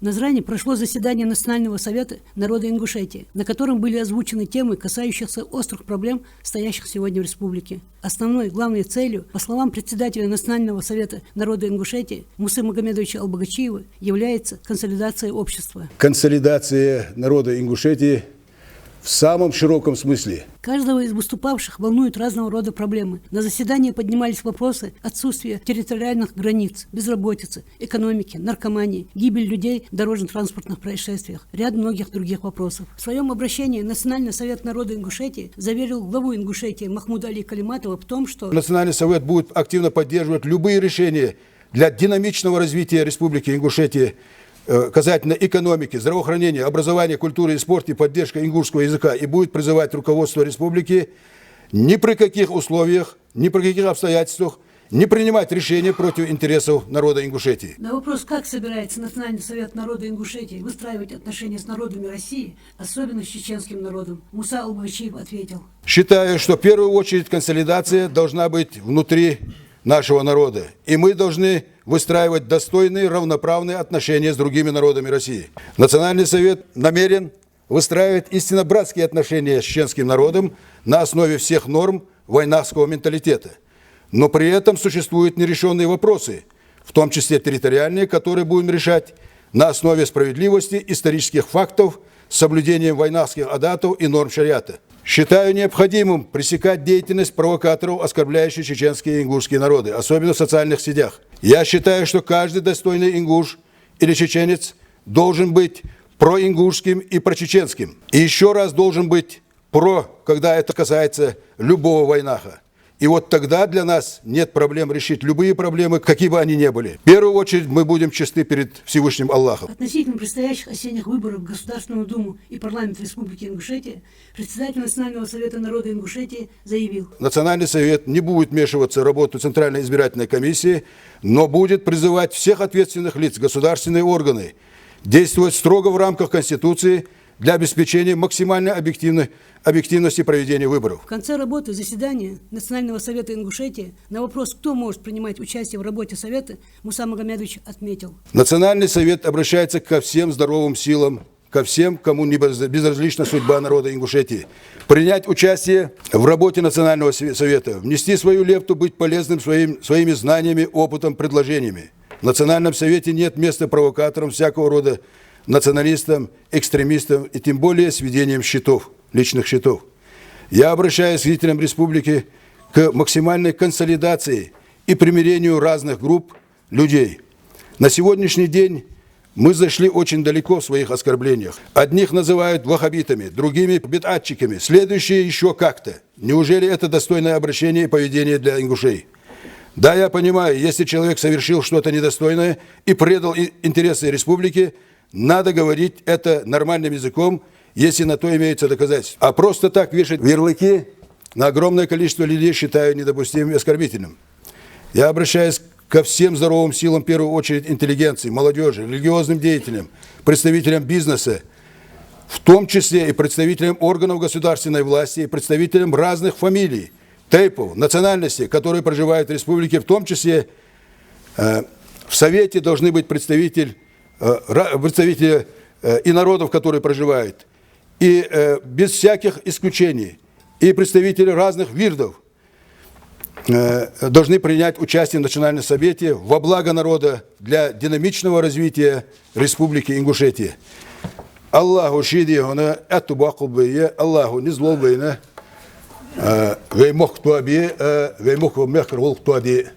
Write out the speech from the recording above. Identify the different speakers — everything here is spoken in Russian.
Speaker 1: Назрани прошло заседание Национального совета народа Ингушетии, на котором были озвучены темы, касающиеся острых проблем, стоящих сегодня в республике. Основной, главной целью, по словам председателя Национального совета народа Ингушетии Мусы Магомедовича Албагачиева, является консолидация общества.
Speaker 2: Консолидация народа Ингушетии в самом широком смысле.
Speaker 1: Каждого из выступавших волнуют разного рода проблемы. На заседании поднимались вопросы отсутствия территориальных границ, безработицы, экономики, наркомании, гибель людей в дорожно-транспортных происшествиях, ряд многих других вопросов. В своем обращении Национальный совет народа Ингушетии заверил главу Ингушетии Махмуда Али Калиматова в том, что
Speaker 2: Национальный совет будет активно поддерживать любые решения для динамичного развития Республики Ингушетия касательно экономики, здравоохранения, образования, культуры и спорта и поддержка ингушского языка, и будет призывать руководство республики ни при каких условиях, ни при каких обстоятельствах не принимать решения против интересов народа Ингушетии.
Speaker 1: На вопрос, как собирается Национальный совет народа Ингушетии выстраивать отношения с народами России, особенно с чеченским народом, Муса Албагачиев ответил:
Speaker 2: считаю, что в первую очередь консолидация должна быть внутри нашего народа, и мы должны выстраивать достойные, равноправные отношения с другими народами России. Национальный совет намерен выстраивать истинно братские отношения с чеченским народом на основе всех норм войнахского менталитета. Но при этом существуют нерешенные вопросы, в том числе территориальные, которые будем решать на основе справедливости, исторических фактов, с соблюдением войнахских адатов и норм шариата. Считаю необходимым пресекать деятельность провокаторов, оскорбляющих чеченские и ингушские народы, особенно в социальных сетях. Я считаю, что каждый достойный ингуш или чеченец должен быть проингушским и прочеченским. И еще раз должен быть когда это касается любого войнаха. И вот тогда для нас нет проблем решить любые проблемы, какие бы они ни были. В первую очередь мы будем чисты перед Всевышним Аллахом.
Speaker 1: Относительно предстоящих осенних выборов в Государственную Думу и парламент Республики Ингушетия, председатель Национального совета народа Ингушетии заявил:
Speaker 2: Национальный совет не будет вмешиваться в работу Центральной избирательной комиссии, но будет призывать всех ответственных лиц, государственные органы, действовать строго в рамках Конституции для обеспечения максимальной объективности проведения выборов.
Speaker 1: В конце работы заседания Национального совета Ингушетии на вопрос, кто может принимать участие в работе совета, Муса Магомедович отметил:
Speaker 2: Национальный совет обращается ко всем здоровым силам, ко всем, кому не безразлична судьба народа Ингушетии, принять участие в работе Национального совета, внести свою лепту, быть полезным своими знаниями, опытом, предложениями. В Национальном совете нет места провокаторам всякого рода, националистам, экстремистам и тем более сведением счетов, личных счетов. Я обращаюсь к жителям республики к максимальной консолидации и примирению разных групп людей. На сегодняшний день мы зашли очень далеко в своих оскорблениях. Одних называют ваххабитами, другими бид'атчиками, следующие еще как-то. Неужели это достойное обращение и поведение для ингушей? Да, я понимаю, если человек совершил что-то недостойное и предал интересы республики, надо говорить это нормальным языком, если на то имеются доказательства. А просто так вешать ярлыки на огромное количество людей считаю недопустимым и оскорбительным. Я обращаюсь ко всем здоровым силам, в первую очередь интеллигенции, молодежи, религиозным деятелям, представителям бизнеса, в том числе и представителям органов государственной власти, и представителям разных фамилий, тейпов, национальностей, которые проживают в республике, в том числе в Совете должны быть представители и народов, которые проживают, и без всяких исключений, и представители разных вирдов должны принять участие в Национальном совете во благо народа для динамичного развития Республики Ингушетия. Аллаху шидиона эту бакубые, Аллаху не злобые, гаймох туаби, гаймох мехр волк туаби.